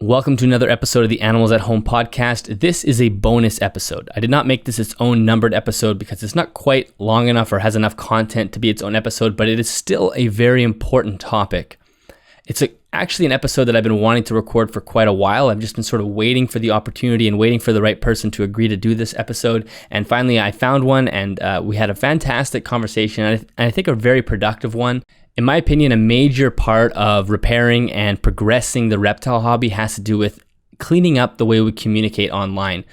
Welcome to another episode of the Animals at Home podcast. This is a bonus episode. I did not make this its own numbered episode because it's not quite long enough or has enough content to be its own episode, but it is still a very important topic. It's actually an episode that I've been wanting to record for quite a while. I've just been sort of waiting for the opportunity and waiting for the right person to agree to do this episode. And finally, I found one, and we had a fantastic conversation, and I think a very productive one. In my opinion, a major part of repairing and progressing the reptile hobby has to do with cleaning up the way we communicate online.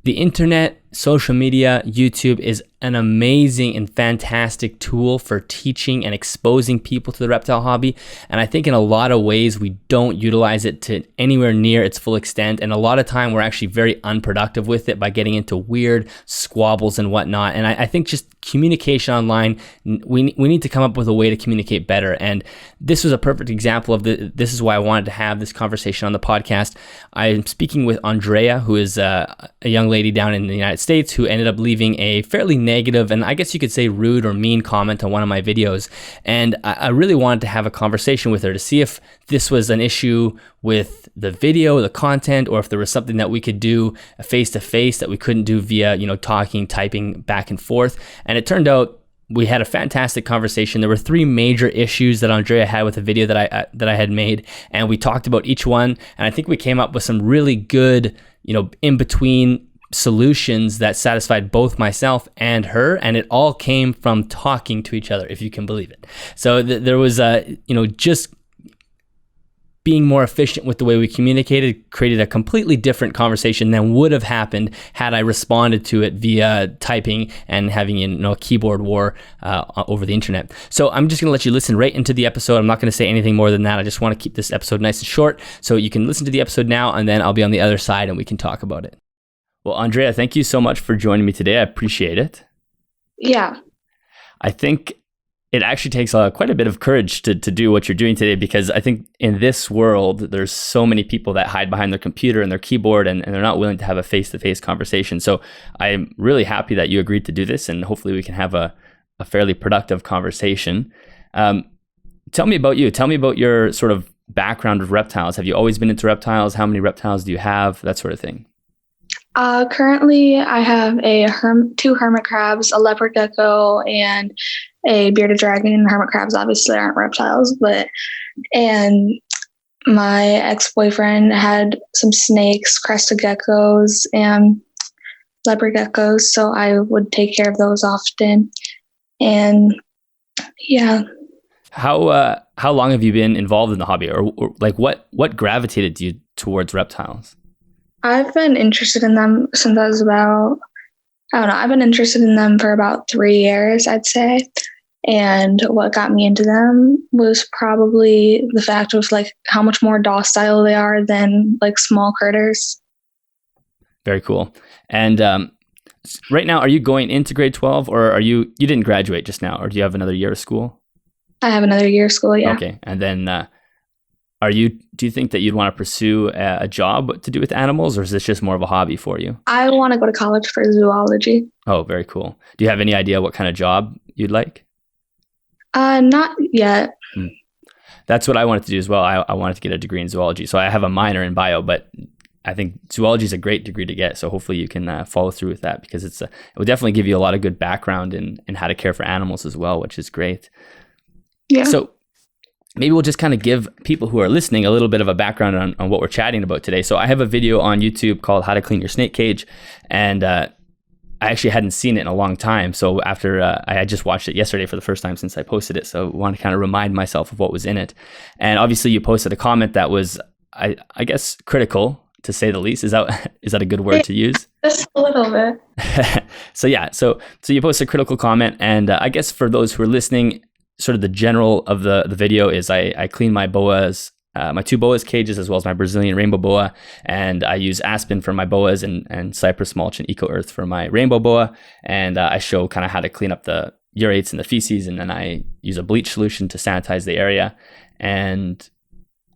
The internet, social media, YouTube is an amazing and fantastic tool for teaching and exposing people to the reptile hobby. And I think in a lot of ways, we don't utilize it to anywhere near its full extent. And a lot of time, we're actually very unproductive with it by getting into weird squabbles and whatnot. And I think just communication online, we need to come up with a way to communicate better. And this was a perfect example of this is why I wanted to have this conversation on the podcast. I'm speaking with Andrea, who is a young lady down in the United States who ended up leaving a fairly negative and I guess you could say rude or mean comment on one of my videos. And I really wanted to have a conversation with her to see if this was an issue with the video, the content, or if there was something that we could do face to face that we couldn't do via, talking, typing back and forth. And it turned out we had a fantastic conversation. There were three major issues that Andrea had with the video that I had made, and we talked about each one. And I think we came up with some really good, in between solutions that satisfied both myself and her, and it all came from talking to each other, if you can believe it. So there was just being more efficient with the way we communicated created a completely different conversation than would have happened had I responded to it via typing and having a keyboard war over the internet. So I'm just going to let you listen right into the episode. I'm not going to say anything more than that. I just want to keep this episode nice and short, so you can listen to the episode now, and then I'll be on the other side and we can talk about it. Well, Andrea, thank you so much for joining me today. I appreciate it. Yeah. I think it actually takes quite a bit of courage to do what you're doing today, because I think in this world, there's so many people that hide behind their computer and their keyboard, and they're not willing to have a face-to-face conversation. So I'm really happy that you agreed to do this, and hopefully we can have a fairly productive conversation. Tell me about you. Tell me about your sort of background with reptiles. Have you always been into reptiles? How many reptiles do you have? That sort of thing. Currently, I have two hermit crabs, a leopard gecko, and a bearded dragon. Hermit crabs obviously aren't reptiles, and my ex-boyfriend had some snakes, crested geckos, and leopard geckos, so I would take care of those often. And yeah. How long have you been involved in the hobby, or like what gravitated you towards reptiles? I've been interested in them since I was I've been interested in them for about 3 years, I'd say. And what got me into them was probably the fact of how much more docile they are than small critters. Very cool. And right now, are you going into grade 12, or you didn't graduate just now, or do you have another year of school? I have another year of school, yeah. Okay. And then do you think that you'd want to pursue a job to do with animals, or is this just more of a hobby for you? I want to go to college for zoology. Oh, very cool. Do you have any idea what kind of job you'd like? Not yet. That's what I wanted to do as well. I wanted to get a degree in zoology. So I have a minor in bio, but I think zoology is a great degree to get. So hopefully you can follow through with that, because it will definitely give you a lot of good background in how to care for animals as well, which is great. Yeah. So maybe we'll just kind of give people who are listening a little bit of a background on what we're chatting about today. So I have a video on YouTube called How to Clean Your Snake Cage. And I actually hadn't seen it in a long time. So after I had just watched it yesterday for the first time since I posted it. So I want to kind of remind myself of what was in it. And obviously you posted a comment that was, I guess, critical, to say the least. Is that a good word to use? Just a little bit. So yeah, so you posted a critical comment. And I guess for those who are listening, sort of the general of the video is I clean my boas, my two boas cages, as well as my Brazilian rainbow boa, and I use Aspen for my boas and cypress mulch and eco earth for my rainbow boa, and I show kind of how to clean up the urates and the feces, and then I use a bleach solution to sanitize the area, and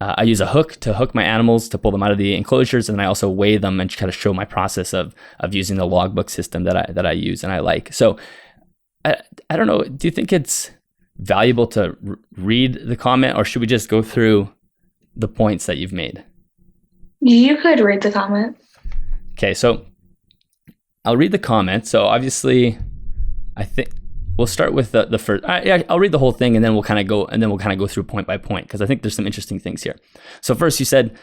I use a hook to hook my animals to pull them out of the enclosures, and then I also weigh them and kind of show my process of using the logbook system that I use and I like. So I don't know, do you think it's valuable to read the comment, or should we just go through the points that you've made? You could read the comment. Okay, so I'll read the comment. So obviously, I think we'll start with the first. I'll read the whole thing, and then we'll kind of go through point by point, because I think there's some interesting things here. So first, you said,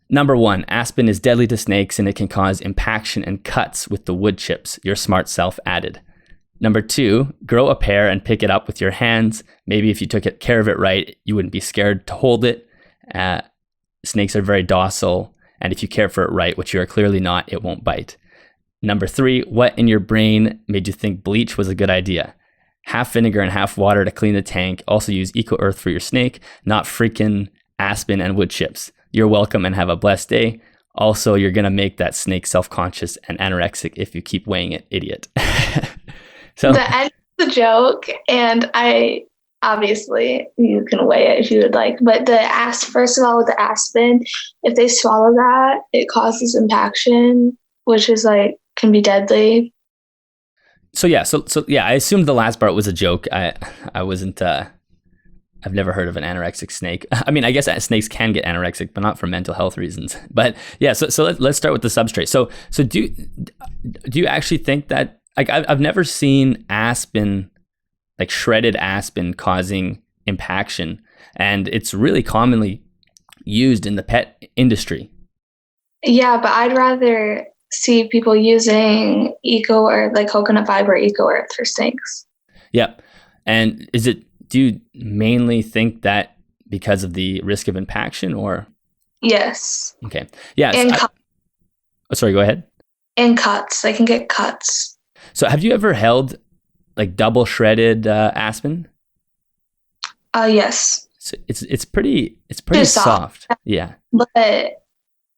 number 1, Aspen is deadly to snakes, and it can cause impaction and cuts with the wood chips. Your smart self added. Number 2, grow a pair and pick it up with your hands. Maybe if you took care of it right, you wouldn't be scared to hold it. Snakes are very docile, and if you care for it right, which you are clearly not, it won't bite. Number 3, what in your brain made you think bleach was a good idea? Half vinegar and half water to clean the tank. Also use Eco Earth for your snake, not freaking Aspen and wood chips. You're welcome and have a blessed day. Also, you're going to make that snake self-conscious and anorexic if you keep weighing it, idiot. So the end is a joke, and I obviously you can weigh it if you would like. But first of all, with the Aspen, if they swallow that, it causes impaction, which is like can be deadly. So yeah, I assumed the last part was a joke. I wasn't. I've never heard of an anorexic snake. I mean, I guess snakes can get anorexic, but not for mental health reasons. But yeah, so let's start with the substrate. So do you actually think that, like, I've never seen aspen, like shredded aspen, causing impaction, and it's really commonly used in the pet industry. Yeah, but I'd rather see people using Eco Earth, like coconut fiber Eco Earth for snakes. Yep. And do you mainly think that because of the risk of impaction, or? Yes. Okay. Yes. And sorry, go ahead. And cuts. They can get cuts. So have you ever held like double shredded aspen? Yes. So it's pretty soft. Yeah. But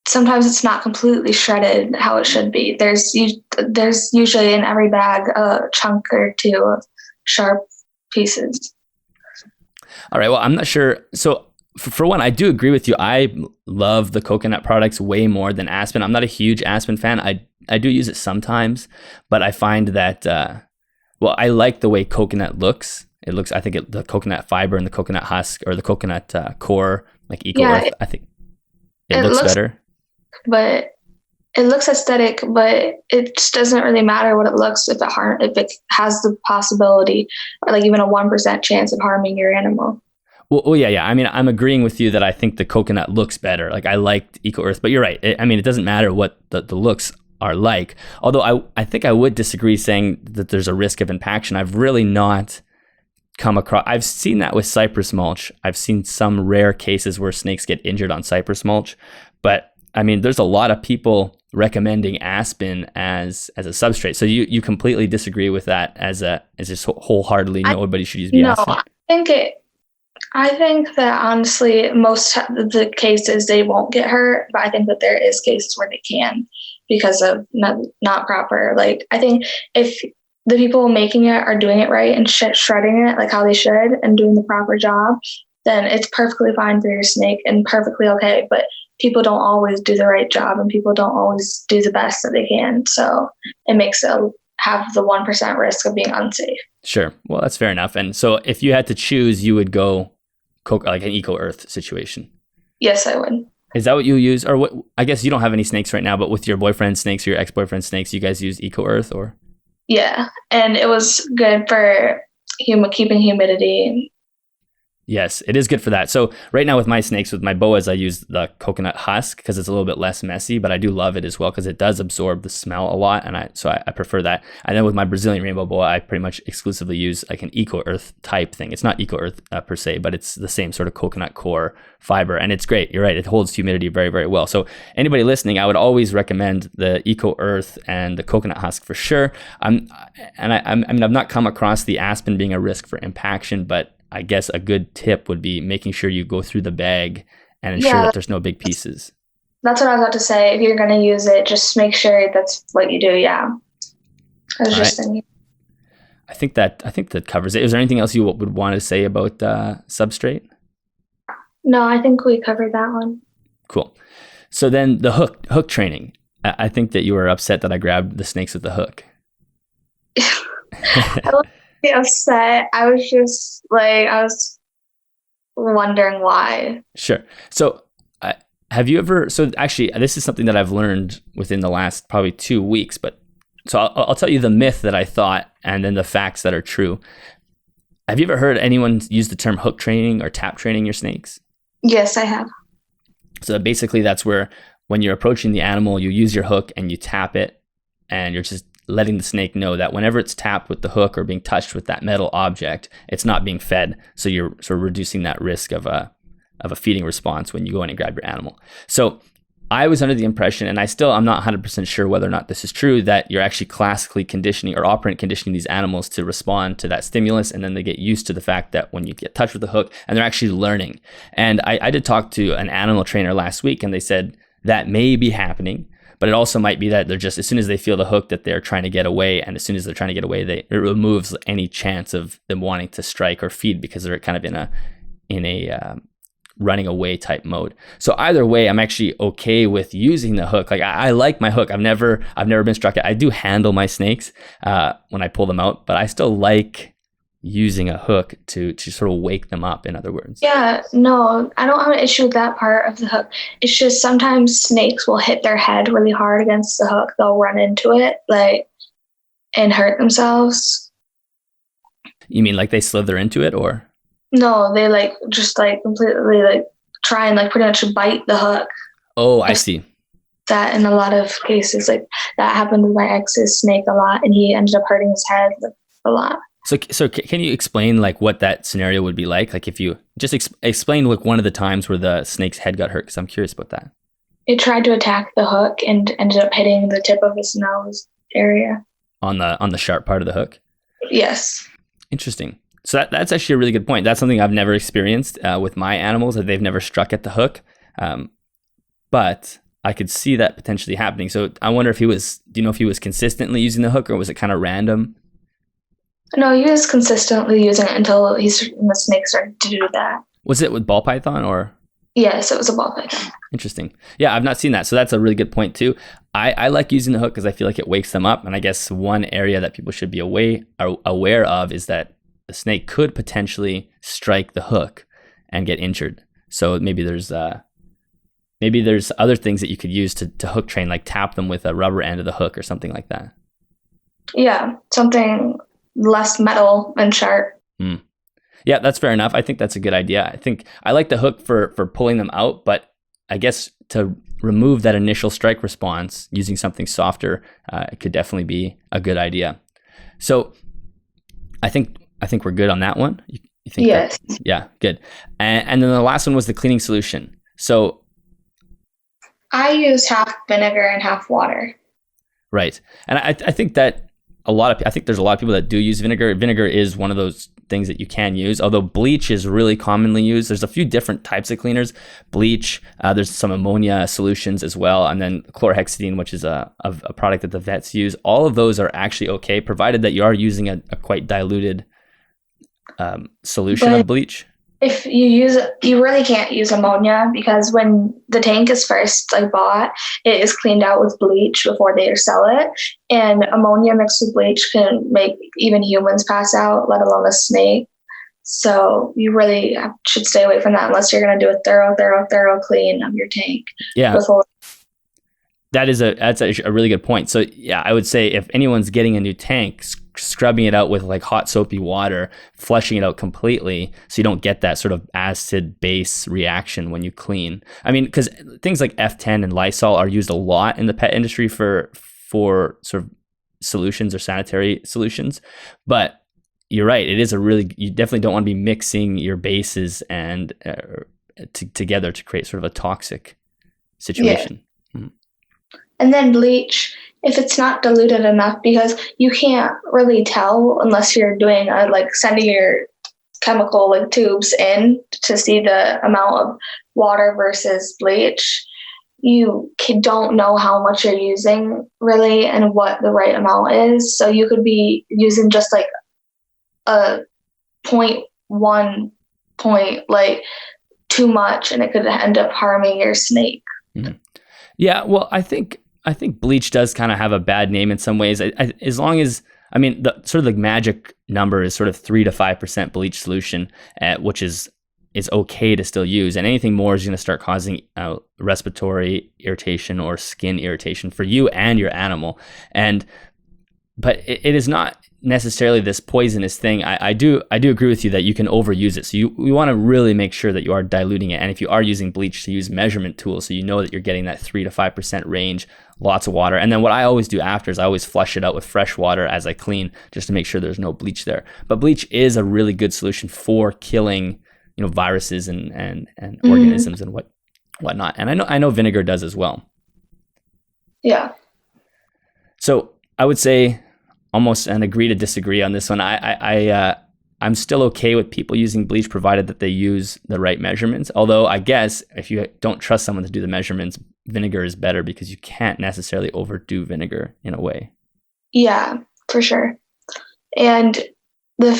sometimes it's not completely shredded how it should be. There's usually in every bag a chunk or two of sharp pieces. All right. Well, I'm not sure. So for one, I do agree with you. I love the coconut products way more than aspen. I'm not a huge aspen fan. I do use it sometimes, but I find that, I like the way coconut looks. It looks, I think the coconut fiber and the coconut husk, or the coconut core, like Eco Earth, I think it looks better. But it looks aesthetic, but it just doesn't really matter what it looks if it has the possibility, or like even a 1% chance of harming your animal. Well, yeah. I mean, I'm agreeing with you that I think the coconut looks better. Like, I liked Eco Earth, but you're right. It doesn't matter what the looks are like. Although I think I would disagree saying that there's a risk of impaction. I've really not come across. I've seen that with cypress mulch. I've seen some rare cases where snakes get injured on cypress mulch, but I mean, there's a lot of people recommending aspen as a substrate. So you completely disagree with that as just wholeheartedly nobody should use aspen? No, I think that honestly, most of the cases they won't get hurt, but I think that there is cases where they can because of not proper. Like, I think if the people making it are doing it right and shredding it like how they should and doing the proper job, then it's perfectly fine for your snake and perfectly okay. But people don't always do the right job, and people don't always do the best that they can. So it makes it have the 1% risk of being unsafe. Sure. Well, that's fair enough. And so if you had to choose, you would go like an Eco Earth situation. Yes, I would. Is that what you use? Or what? I guess you don't have any snakes right now, but with your boyfriend's snakes or your ex-boyfriend's snakes, you guys use Eco Earth, or? Yeah. And it was good for keeping humidity. Yes, it is good for that. So right now with my snakes, with my boas, I use the coconut husk because it's a little bit less messy, but I do love it as well because it does absorb the smell a lot, and I prefer that. And then with my Brazilian rainbow boa, I pretty much exclusively use like an Eco Earth type thing. It's not Eco Earth per se, but it's the same sort of coconut core fiber, and it's great. You're right; it holds humidity very, very well. So anybody listening, I would always recommend the Eco Earth and the coconut husk for sure. I've not come across the aspen being a risk for impaction, but I guess a good tip would be making sure you go through the bag and ensure that there's no big pieces. That's what I was about to say. If you're going to use it, just make sure that's what you do. Yeah. I was just thinking. I think that covers it. Is there anything else you would want to say about substrate? No, I think we covered that one. Cool. So then the hook training. I think that you were upset that I grabbed the snakes with the hook. I was upset. I was just like, I was wondering why. Sure. So Have you ever, so actually, this is something that I've learned within the last probably 2 weeks, but so I'll tell you the myth that I thought and then the facts that are true. Have you ever heard anyone use the term hook training or tap training your snakes? Yes, I have. So basically that's where when you're approaching the animal, you use your hook and you tap it, and you're just letting the snake know that whenever it's tapped with the hook or being touched with that metal object, it's not being fed. So you're sort of reducing that risk of a feeding response when you go in and grab your animal. So I was under the impression, and I'm not 100% sure whether or not this is true, that you're actually classically conditioning or operant conditioning these animals to respond to that stimulus, and then they get used to the fact that when you get touched with the hook, and they're actually learning. And I did talk to an animal trainer last week, and they said that may be happening, but it also might be that they're just, as soon as they feel the hook, that they're trying to get away, and as soon as they're trying to get away, it removes any chance of them wanting to strike or feed because they're kind of in a running away type mode. So either way, I'm actually okay with using the hook. Like I like my hook. I've never been struck at. I do handle my snakes when I pull them out, but I still like using a hook to sort of wake them up, in other words. Yeah, no, I don't have an issue with that part of the hook. It's just sometimes snakes will hit their head really hard against the hook. They'll run into it and hurt themselves. You mean like they slither into it, or? No, they just completely try and pretty much bite the hook. Oh, I see. That in a lot of cases, that happened with my ex's snake a lot, and he ended up hurting his head a lot. So can you explain what that scenario would be like? Like if you just explain one of the times where the snake's head got hurt, because I'm curious about that. It tried to attack the hook and ended up hitting the tip of his nose area. On the sharp part of the hook? Yes. Interesting. So that's actually a really good point. That's something I've never experienced with my animals, that they've never struck at the hook. But I could see that potentially happening. So I wonder do you know if he was consistently using the hook, or was it kind of random? No, he was consistently using it until the snake started to do that. Was it with ball python or? Yes, it was a ball python. Interesting. Yeah, I've not seen that. So that's a really good point too. I like using the hook because I feel like it wakes them up. And I guess one area that people should be aware of is that the snake could potentially strike the hook and get injured. So maybe there's other things that you could use to hook train, like tap them with a rubber end of the hook or something like that. Yeah, something less metal and sharp. Yeah, that's fair enough. I think that's a good idea. I think I like the hook for pulling them out, but I guess to remove that initial strike response using something softer, it could definitely be a good idea. So I think we're good on that one. You think? Yes. Yeah, good. And then the last one was the cleaning solution. So I use half vinegar and half water. Right. And I think that I think there's a lot of people that do use vinegar. Vinegar is one of those things that you can use, although bleach is really commonly used. There's a few different types of cleaners. Bleach, there's some ammonia solutions as well, and then chlorhexidine, which is a product that the vets use. All of those are actually okay, provided that you are using a quite diluted solution of bleach. If you really can't use ammonia, because when the tank is first bought, it is cleaned out with bleach before they sell it. And ammonia mixed with bleach can make even humans pass out, let alone a snake. So you really should stay away from that unless you're going to do a thorough clean of your tank. Yeah. That's a really good point. So yeah, I would say if anyone's getting a new tank, scrubbing it out with hot soapy water, flushing it out completely so you don't get that sort of acid base reaction when you clean. I mean, because things like F10 and Lysol are used a lot in the pet industry for sort of solutions or sanitary solutions. But you're right, you definitely don't want to be mixing your bases and together to create sort of a toxic situation. Yeah. Mm-hmm. And then bleach, if it's not diluted enough, because you can't really tell unless you're doing sending your chemical tubes in to see the amount of water versus bleach. You don't know how much you're using really and what the right amount is. So you could be using just a 0.1 point, too much, and it could end up harming your snake. Mm-hmm. Yeah, well, I think bleach does kind of have a bad name in some ways. As long as, the sort of magic number is sort of 3 to 5% bleach solution, which is is okay to still use, and anything more is going to start causing respiratory irritation or skin irritation for you and your animal. But it is not necessarily this poisonous thing. I do agree with you that you can overuse it. So you want to really make sure that you are diluting it. And if you are using bleach, to use measurement tools so you know that you're getting that 3 to 5% range, lots of water. And then what I always do after is I always flush it out with fresh water as I clean, just to make sure there's no bleach there. But bleach is a really good solution for killing, viruses and organisms and whatnot. And I know vinegar does as well. Yeah. So I would say almost an agree to disagree on this one. I'm still okay with people using bleach provided that they use the right measurements. Although I guess if you don't trust someone to do the measurements, vinegar is better because you can't necessarily overdo vinegar in a way. Yeah, for sure. And the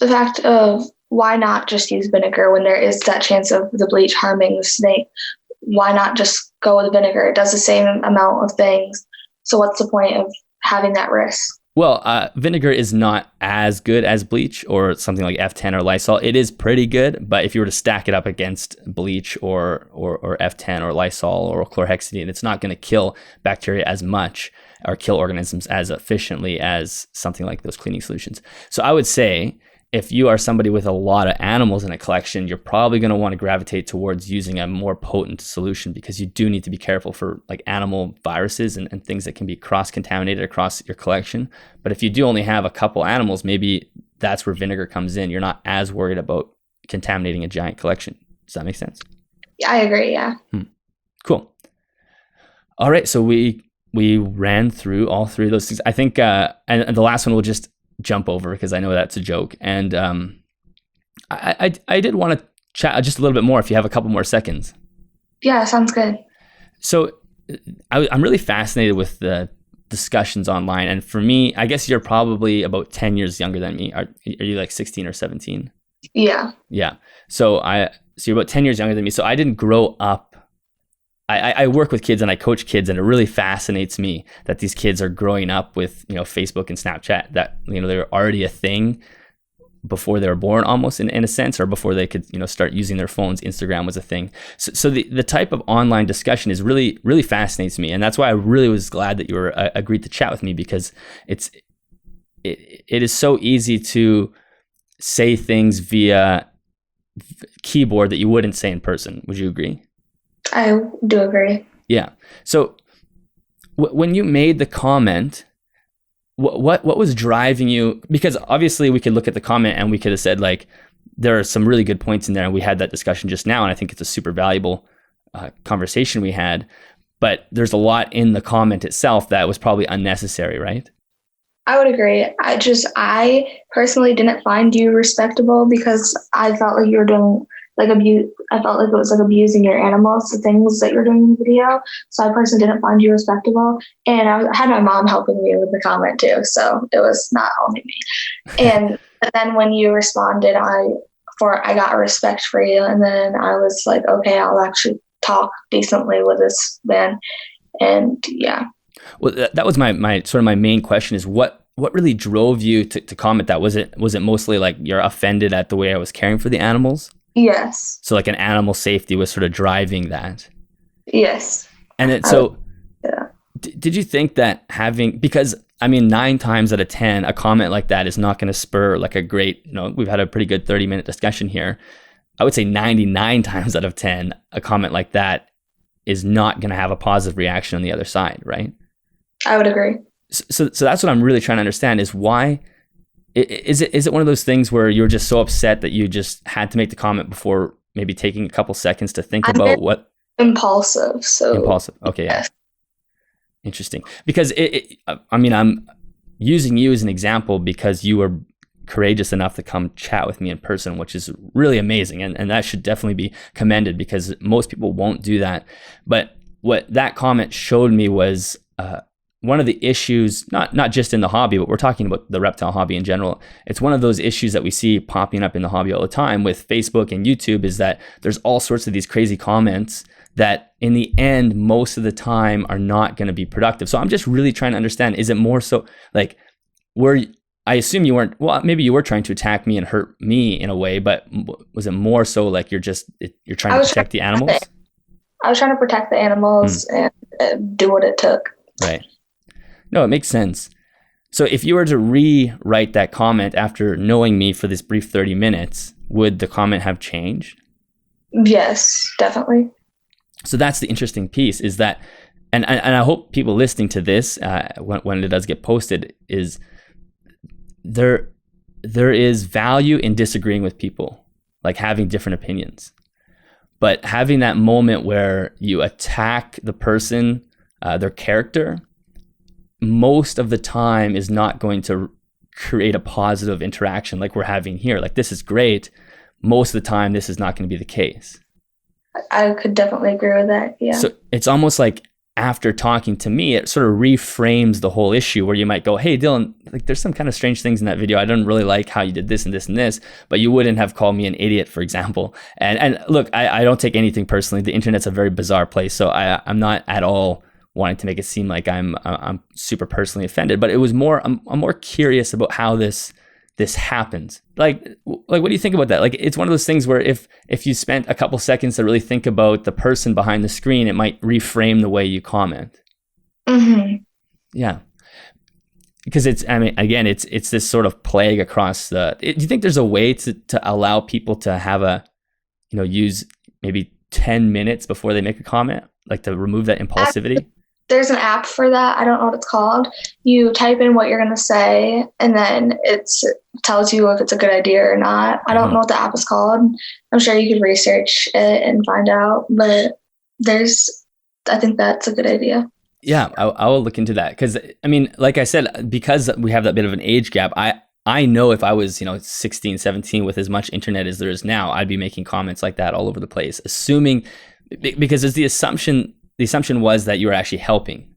fact of why not just use vinegar when there is that chance of the bleach harming the snake? Why not just go with vinegar? It does the same amount of things. So what's the point of having that risk? Well, vinegar is not as good as bleach or something like F10 or Lysol. It is pretty good, but if you were to stack it up against bleach or F10 or Lysol or chlorhexidine, it's not going to kill bacteria as much or kill organisms as efficiently as something like those cleaning solutions. So I would say if you are somebody with a lot of animals in a collection, you're probably going to want to gravitate towards using a more potent solution, because you do need to be careful for like animal viruses and things that can be cross-contaminated across your collection. But if you do only have a couple animals, maybe that's where vinegar comes in. You're not as worried about contaminating a giant collection. Does that make sense? Yeah, I agree. Yeah. Cool. All right. So we ran through all three of those things. I think, and the last one we'll just jump over because I know that's a joke. And I did want to chat just a little bit more if you have a couple more seconds. Yeah, sounds good. So I'm really fascinated with the discussions online. And for me, I guess you're probably about 10 years younger than me. Are you like 16 or 17? Yeah. Yeah. So you're about 10 years younger than me. So I didn't grow up. I work with kids and I coach kids, and it really fascinates me that these kids are growing up with, Facebook and Snapchat, that, they're already a thing before they were born, almost in a sense, or before they could, start using their phones. Instagram was a thing. So the type of online discussion is really, really fascinates me. And that's why I really was glad that you were agreed to chat with me, because it is so easy to say things via keyboard that you wouldn't say in person. Would you agree? I do agree. Yeah. So when you made the comment, what was driving you? Because obviously we could look at the comment and we could have said, like, there are some really good points in there, and we had that discussion just now, and I think it's a super valuable conversation we had. But there's a lot in the comment itself that was probably unnecessary, right? I would agree. I personally didn't find you respectable because I felt like you were doing like abuse. I felt like it was like abusing your animals, the things that you're doing in the video. So I personally didn't find you respectable. And I had my mom helping me with the comment too. So it was not only me. And then when you responded, I got respect for you. And then I was like, okay, I'll actually talk decently with this man. And yeah. Well, that was my sort of my main question is what really drove you to comment that? Was it mostly like you're offended at the way I was caring for the animals? Yes. So like an animal safety was sort of driving that. Yes. And yeah. Did you think that because I mean, 9 times out of 10, a comment like that is not going to spur like a great, we've had a pretty good 30-minute discussion here. I would say 99 times out of 10, a comment like that is not going to have a positive reaction on the other side, right? I would agree. So that's what I'm really trying to understand is why. Is it one of those things where you're just so upset that you just had to make the comment before maybe taking a couple seconds to think about what? Impulsive. Okay, yeah. Interesting. Because I'm using you as an example because you were courageous enough to come chat with me in person, which is really amazing. And that should definitely be commended because most people won't do that. But what that comment showed me was one of the issues, not just in the hobby, but we're talking about the reptile hobby in general. It's one of those issues that we see popping up in the hobby all the time with Facebook and YouTube, is that there's all sorts of these crazy comments that in the end, most of the time are not going to be productive. So I'm just really trying to understand, is it more so like I assume you weren't, well, maybe you were trying to attack me and hurt me in a way, but was it more so like you're trying to protect the animals? I was trying to protect the animals and do what it took. Right. No, it makes sense. So if you were to rewrite that comment after knowing me for this brief 30 minutes, would the comment have changed? Yes, definitely. So that's the interesting piece, is that, and I hope people listening to this, when it does get posted, is there is value in disagreeing with people, like having different opinions. But having that moment where you attack the person, their character, most of the time is not going to create a positive interaction like we're having here. Like, this is great. Most of the time, this is not going to be the case. I could definitely agree with that. Yeah. So it's almost like after talking to me, it sort of reframes the whole issue, where you might go, hey, Dillon, like, there's some kind of strange things in that video. I don't really like how you did this and this and this, but you wouldn't have called me an idiot, for example. And look, I don't take anything personally. The internet's a very bizarre place. So I'm not at all wanting to make it seem like I'm super personally offended, but it was more, I'm more curious about how this happens. Like, what do you think about that? Like, it's one of those things where if you spent a couple seconds to really think about the person behind the screen, it might reframe the way you comment. Mm-hmm. Yeah. Because it's this sort of plague across do you think there's a way to allow people to have use maybe 10 minutes before they make a comment, like to remove that impulsivity? There's an app for that. I don't know what it's called. You type in what you're going to say, and then it tells you if it's a good idea or not. I don't know what the app is called. I'm sure you could research it and find out, but I think that's a good idea. Yeah, I will look into that. Because, I mean, like I said, because we have that bit of an age gap, I know if I was, 16, 17 with as much internet as there is now, I'd be making comments like that all over the place, assuming, because there's the assumption was that you were actually helping.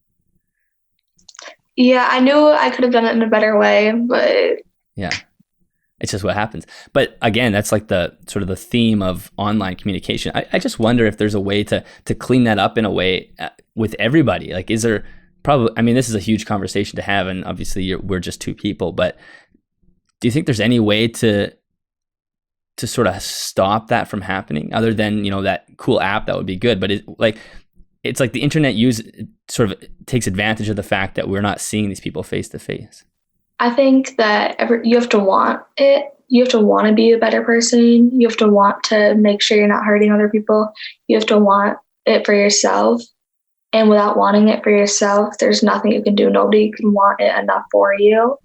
Yeah, I knew I could have done it in a better way, but yeah, it's just what happens. But again, that's like the sort of the theme of online communication. I just wonder if there's a way to clean that up in a way with everybody. Like, is there probably, I mean, this is a huge conversation to have, and obviously we're just two people, but do you think there's any way to sort of stop that from happening other than, that cool app? That would be good. But it's like the internet sort of takes advantage of the fact that we're not seeing these people face to face. I think that you have to want it. You have to want to be a better person. You have to want to make sure you're not hurting other people. You have to want it for yourself. And without wanting it for yourself, there's nothing you can do. Nobody can want it enough for you.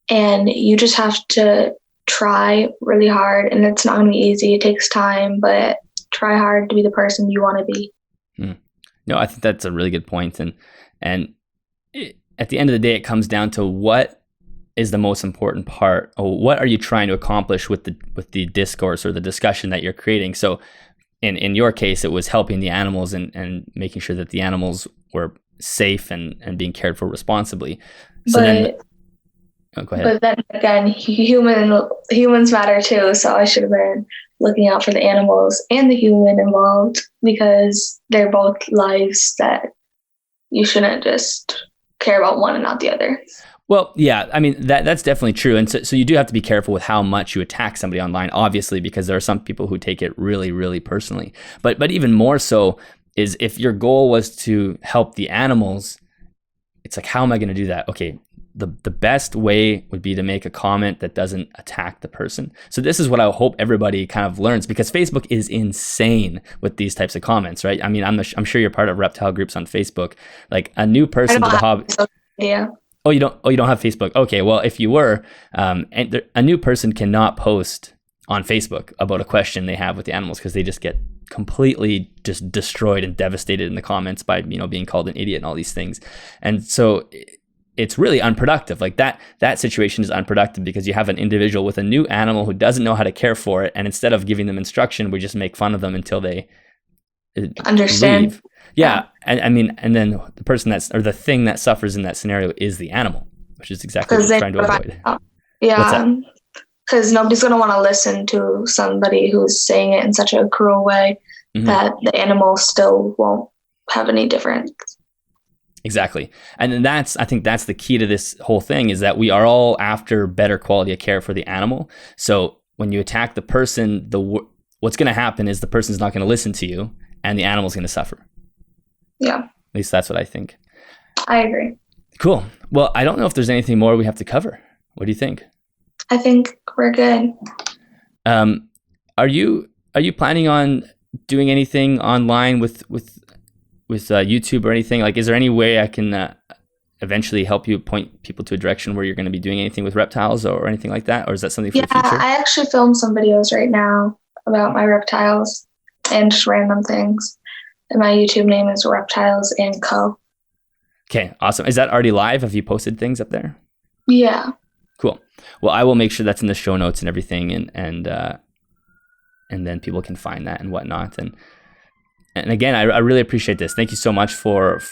And you just have to try really hard. And it's not going to be easy. It takes time, but try hard to be the person you want to be. No, I think that's a really good point. And at the end of the day, it comes down to what is the most important part, or what are you trying to accomplish with the discourse or the discussion that you're creating? So in your case, it was helping the animals and making sure that the animals were safe and being cared for responsibly. So go ahead. But then again, humans matter too. So I should have been looking out for the animals and the human involved, because they're both lives that you shouldn't just care about one and not the other. Well, yeah, I mean, that's definitely true. And so you do have to be careful with how much you attack somebody online, obviously, because there are some people who take it really, really personally. But even more so is if your goal was to help the animals, it's like, how am I going to do that? Okay, the best way would be to make a comment that doesn't attack the person. So this is what I hope everybody kind of learns, because Facebook is insane with these types of comments, right? I mean, I'm sure you're part of reptile groups on Facebook. Like, a new person to the hobby. Yeah. Oh, you don't have Facebook. Okay, well, if you were, a new person cannot post on Facebook about a question they have with the animals, because they just get completely just destroyed and devastated in the comments by, being called an idiot and all these things. And so it's really unproductive. Like, that situation is unproductive, because you have an individual with a new animal who doesn't know how to care for it, and instead of giving them instruction, we just make fun of them until they understand. Leave. Yeah. And then the person or the thing that suffers in that scenario is the animal, which is exactly what we're trying to avoid. Yeah. Because nobody's going to want to listen to somebody who's saying it in such a cruel way that the animal still won't have any difference. Exactly. And then I think that's the key to this whole thing, is that we are all after better quality of care for the animal. So when you attack the person, what's going to happen is the person's not going to listen to you and the animal's going to suffer. Yeah. At least that's what I think. I agree. Cool. Well, I don't know if there's anything more we have to cover. What do you think? I think we're good. Are you planning on doing anything online with YouTube or anything? Like, is there any way I can eventually help you point people to a direction where you're going to be doing anything with reptiles or anything like that? Or is that something for the future? I actually filmed some videos right now about my reptiles and just random things. And my YouTube name is Reptiles and Co. Okay, awesome. Is that already live? Have you posted things up there? Yeah. Cool. Well, I will make sure that's in the show notes and everything, and then people can find that and whatnot. And again, I really appreciate this. Thank you so much for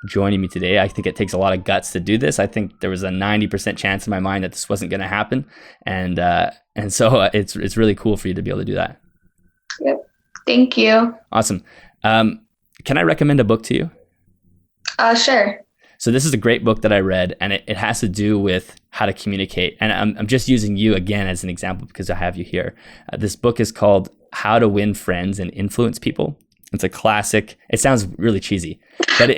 joining me today. I think it takes a lot of guts to do this. I think there was a 90% chance in my mind that this wasn't going to happen, and so it's really cool for you to be able to do that. Yep. Thank you. Awesome. Can I recommend a book to you? Sure. So this is a great book that I read, and it has to do with how to communicate. And I'm just using you again as an example because I have you here. This book is called How to Win Friends and Influence People. It's a classic. It sounds really cheesy, but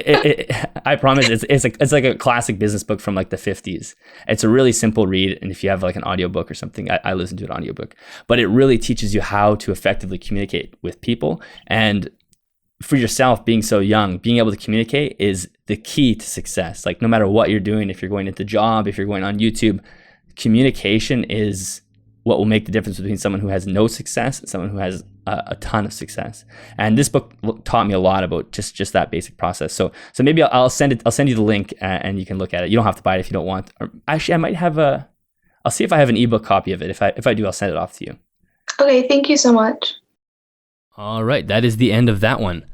I promise it's like a classic business book from like the 50s. It's a really simple read, and if you have like an audiobook or something, I listen to an audiobook. But it really teaches you how to effectively communicate with people. And for yourself, being so young, being able to communicate is the key to success. Like, no matter what you're doing, if you're going into job, if you're going on YouTube, communication is what will make the difference between someone who has no success and someone who has a ton of success. And this book taught me a lot about just that basic process. So maybe I'll send you the link and you can look at it. You don't have to buy it if you don't want. Or actually, I might have I'll see if I have an ebook copy of it. If I do, I'll send it off to you. Okay, thank you so much. All right, that is the end of that one.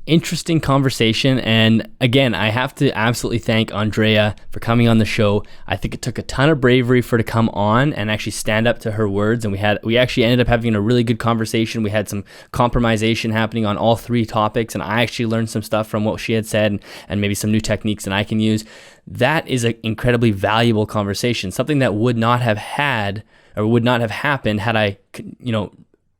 Interesting conversation, and again, I have to absolutely thank Andrea for coming on the show. I think it took a ton of bravery for her to come on and actually stand up to her words, and we actually ended up having a really good conversation. We had some compromisation happening on all three topics, and I actually learned some stuff from what she had said and maybe some new techniques that I can use. That is an incredibly valuable conversation, something that would not have happened had I,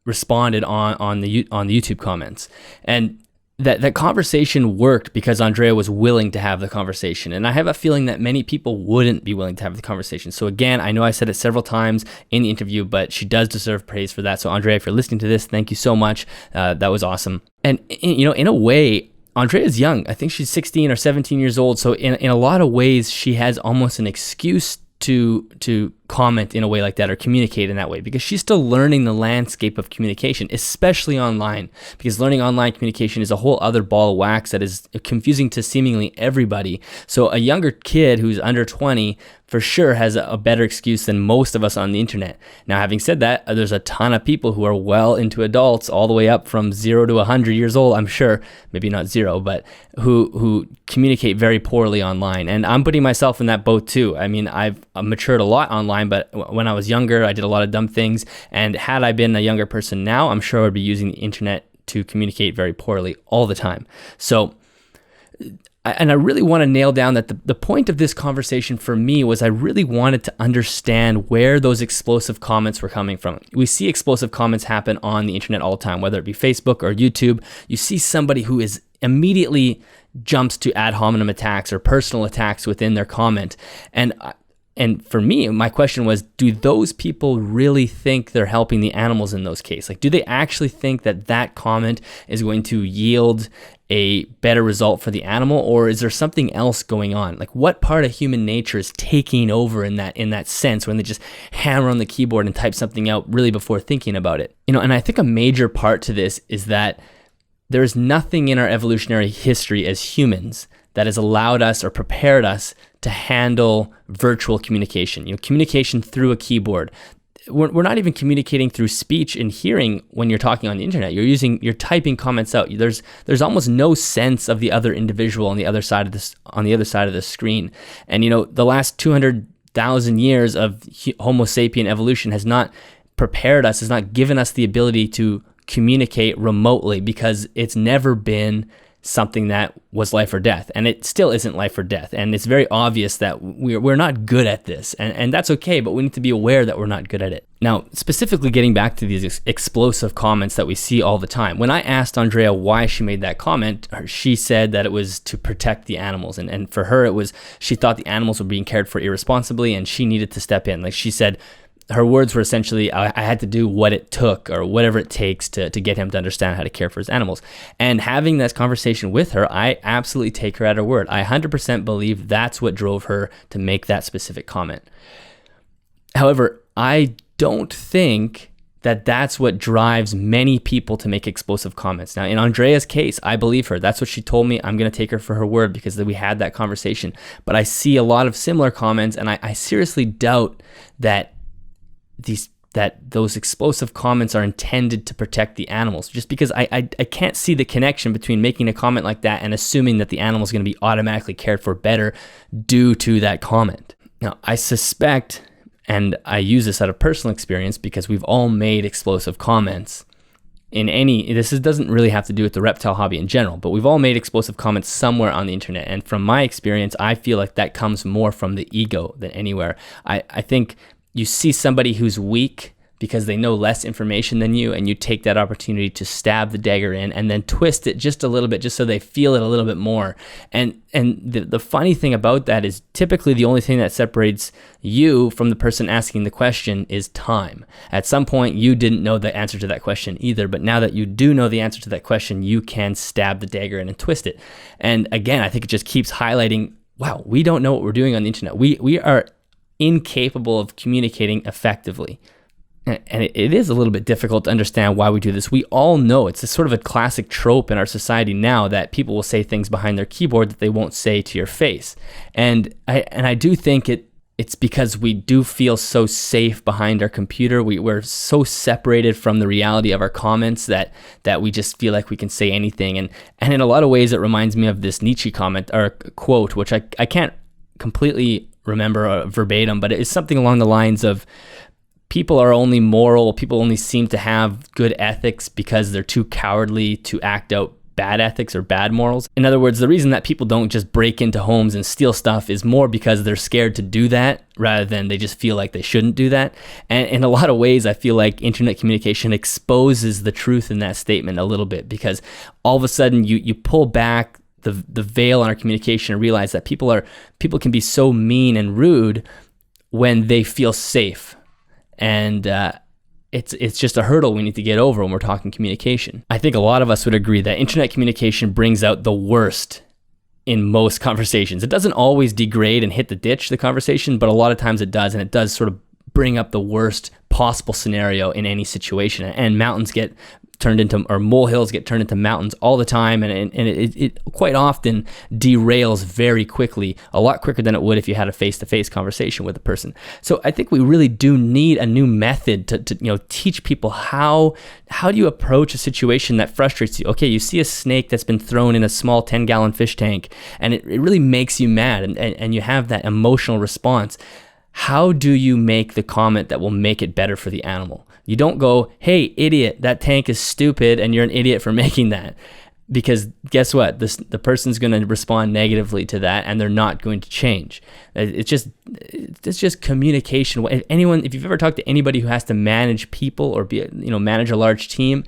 responded on the YouTube comments. And that conversation worked because Andrea was willing to have the conversation. And I have a feeling that many people wouldn't be willing to have the conversation. So again, I know I said it several times in the interview, but she does deserve praise for that. So Andrea, if you're listening to this, thank you so much. That was awesome. And in a way, Andrea is young. I think she's 16 or 17 years old. So in a lot of ways, she has almost an excuse to comment in a way like that or communicate in that way, because she's still learning the landscape of communication, especially online, because learning online communication is a whole other ball of wax that is confusing to seemingly everybody. So a younger kid who's under 20 for sure has a better excuse than most of us on the internet. Now, having said that, there's a ton of people who are well into adults, all the way up from 0 to 100 years old, I'm sure, maybe not 0, but who communicate very poorly online. And I'm putting myself in that boat too. I mean, I've matured a lot online, but when I was younger, I did a lot of dumb things. And had I been a younger person now, I'm sure I would be using the internet to communicate very poorly all the time. So, and I really want to nail down that the point of this conversation for me was I really wanted to understand where those explosive comments were coming from. We see explosive comments happen on the internet all the time, whether it be Facebook or YouTube. You see somebody who is immediately jumps to ad hominem attacks or personal attacks within their comment. And for me, my question was, do those people really think they're helping the animals in those cases? Like, do they actually think that comment is going to yield a better result for the animal, or is there something else going on? Like, what part of human nature is taking over in that sense when they just hammer on the keyboard and type something out really before thinking about it? And I think a major part to this is that there is nothing in our evolutionary history as humans that has allowed us or prepared us to handle virtual communication. Communication through a keyboard. We're not even communicating through speech and hearing when you're talking on the internet. You're typing comments out. There's almost no sense of the other individual on the other side of the screen. And the last 200,000 years of Homo sapien evolution has not prepared us, has not given us the ability to communicate remotely, because it's never been something that was life or death, and it still isn't life or death. And it's very obvious that we're not good at this, and that's okay, but we need to be aware that we're not good at it. Now, specifically getting back to these explosive comments that we see all the time, when I asked Andrea why she made that comment, she said that it was to protect the animals, and for her it was, she thought the animals were being cared for irresponsibly and she needed to step in. Like she said, her words were essentially, I had to do what it took or whatever it takes to get him to understand how to care for his animals. And having this conversation with her, I absolutely take her at her word. I 100% believe that's what drove her to make that specific comment. However, I don't think that that's what drives many people to make explosive comments. Now, in Andrea's case, I believe her. That's what she told me. I'm going to take her for her word because we had that conversation. But I see a lot of similar comments, and I seriously doubt that those explosive comments are intended to protect the animals, just because I can't see the connection between making a comment like that and assuming that the animal is going to be automatically cared for better due to that comment. Now, I suspect, and I use this out of personal experience because we've all made explosive comments this doesn't really have to do with the reptile hobby in general, but we've all made explosive comments somewhere on the internet. And from my experience, I feel like that comes more from the ego than anywhere. I think you see somebody who's weak because they know less information than you, and you take that opportunity to stab the dagger in and then twist it just a little bit, just so they feel it a little bit more. And the funny thing about that is typically the only thing that separates you from the person asking the question is time. At some point, you didn't know the answer to that question either, but now that you do know the answer to that question, you can stab the dagger in and twist it. And again, I think it just keeps highlighting, wow, we don't know what we're doing on the internet. We are incapable of communicating effectively. And it is a little bit difficult to understand why we do this. We all know it's a sort of a classic trope in our society now that people will say things behind their keyboard that they won't say to your face. And I do think it's because we do feel so safe behind our computer. We're so separated from the reality of our comments that we just feel like we can say anything. And in a lot of ways, it reminds me of this Nietzsche comment or quote, which I can't completely remember verbatim, but it's something along the lines of, people are only moral, people only seem to have good ethics because they're too cowardly to act out bad ethics or bad morals. In other words, the reason that people don't just break into homes and steal stuff is more because they're scared to do that rather than they just feel like they shouldn't do that. And in a lot of ways, I feel like internet communication exposes the truth in that statement a little bit, because all of a sudden you pull back the veil on our communication and realize that people can be so mean and rude when they feel safe. And it's just a hurdle we need to get over when we're talking communication. I think a lot of us would agree that internet communication brings out the worst in most conversations. It doesn't always degrade and hit the ditch, the conversation, but a lot of times it does, and it does sort of bring up the worst possible scenario in any situation. And mountains get turned into, or molehills get turned into mountains all the time, and it quite often derails very quickly, a lot quicker than it would if you had a face-to-face conversation with a person. So I think we really do need a new method to teach people how do you approach a situation that frustrates you. Okay, you see a snake that's been thrown in a small 10-gallon fish tank, and it really makes you mad, and you have that emotional response. How do you make the comment that will make it better for the animal? You don't go, hey, idiot, that tank is stupid and you're an idiot for making that. Because guess what? The person's going to respond negatively to that, and they're not going to change. It's just communication. If you've ever talked to anybody who has to manage people or manage a large team,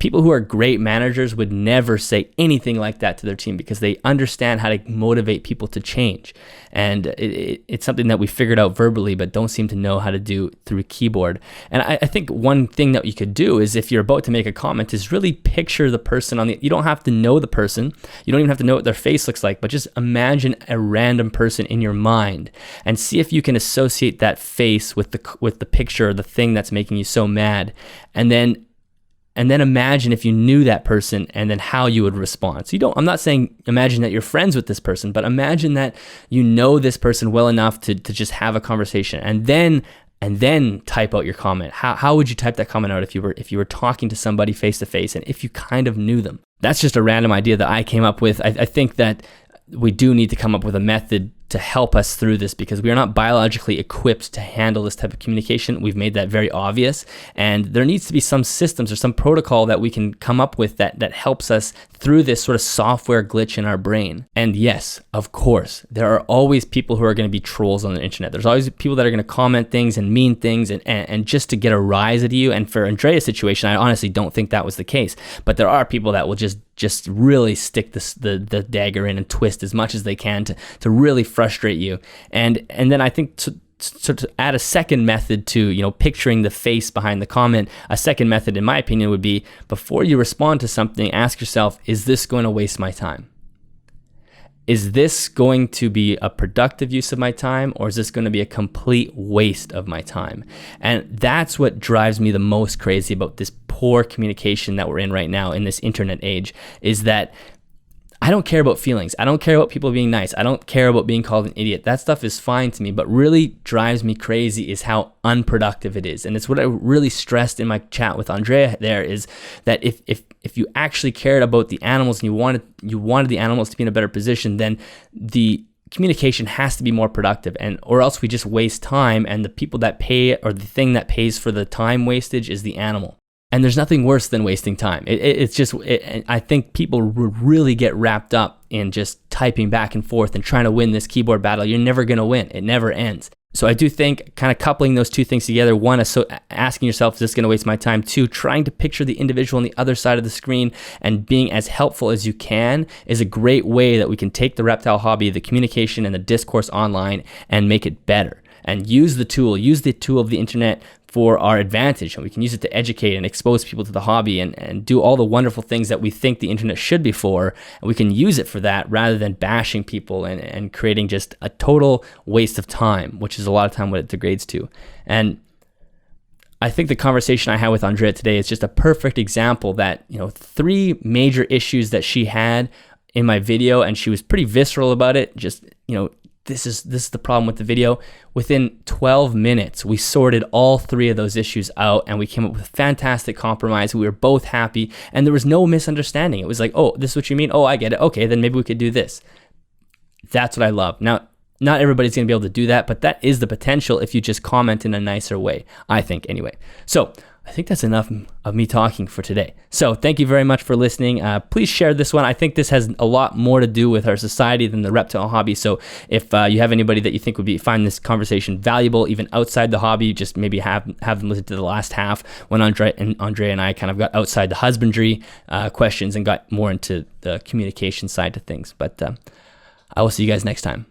people who are great managers would never say anything like that to their team because they understand how to motivate people to change. And it's something that we figured out verbally, but don't seem to know how to do through a keyboard. And I think one thing that you could do is, if you're about to make a comment, is really picture the person you don't have to know the person. You don't even have to know what their face looks like, but just imagine a random person in your mind and see if you can associate that face with the picture or the thing that's making you so mad. And then imagine if you knew that person and then how you would respond. So I'm not saying imagine that you're friends with this person, but imagine that you know this person well enough to just have a conversation, and then type out your comment. How would you type that comment out if you were talking to somebody face to face and if you kind of knew them? That's just a random idea that I came up with. I think that we do need to come up with a method to help us through this, because we are not biologically equipped to handle this type of communication. We've made that very obvious, and there needs to be some systems or some protocol that we can come up with that helps us through this sort of software glitch in our brain. And yes, of course, there are always people who are going to be trolls on the internet. There's always people that are going to comment things and mean things and just to get a rise out of you. And for Andrea's situation, I honestly don't think that was the case, but there are people that will just really stick the dagger in and twist as much as they can to really frustrate you. And then I think to add a second method to, picturing the face behind the comment, a second method, in my opinion, would be, before you respond to something, ask yourself, is this going to waste my time? Is this going to be a productive use of my time, or is this going to be a complete waste of my time? And that's what drives me the most crazy about this poor communication that we're in right now in this internet age, is that I don't care about feelings. I don't care about people being nice. I don't care about being called an idiot. That stuff is fine to me, but really drives me crazy is how unproductive it is. And it's what I really stressed in my chat with Andrea there, is that if you actually cared about the animals and you wanted the animals to be in a better position, then the communication has to be more productive, or else we just waste time, and the people that pay, or the thing that pays for the time wastage, is the animal. And there's nothing worse than wasting time. I think people really get wrapped up in just typing back and forth and trying to win this keyboard battle. You're never going to win. It never ends. So I do think kind of coupling those two things together, one, is asking yourself, is this going to waste my time? Two, trying to picture the individual on the other side of the screen and being as helpful as you can is a great way that we can take the reptile hobby, the communication and the discourse online, and make it better. And use the tool of the internet for our advantage, and we can use it to educate and expose people to the hobby and do all the wonderful things that we think the internet should be for, and we can use it for that rather than bashing people and creating just a total waste of time, which is a lot of time what it degrades to. And I think the conversation I had with Andrea today is just a perfect example that, 3 major issues that she had in my video, and she was pretty visceral about it, just, this is the problem with the video. Within 12 minutes, we sorted all 3 of those issues out, and we came up with a fantastic compromise. We were both happy, and there was no misunderstanding. It was like, oh, this is what you mean? Oh, I get it. Okay, then maybe we could do this. That's what I love. Now, not everybody's going to be able to do that, but that is the potential if you just comment in a nicer way, I think, anyway. So I think that's enough of me talking for today. So thank you very much for listening. Please share this one. I think this has a lot more to do with our society than the reptile hobby. So if you have anybody that you think would find this conversation valuable, even outside the hobby, just maybe have them listen to the last half when Andrea and I kind of got outside the husbandry questions and got more into the communication side of things. But I will see you guys next time.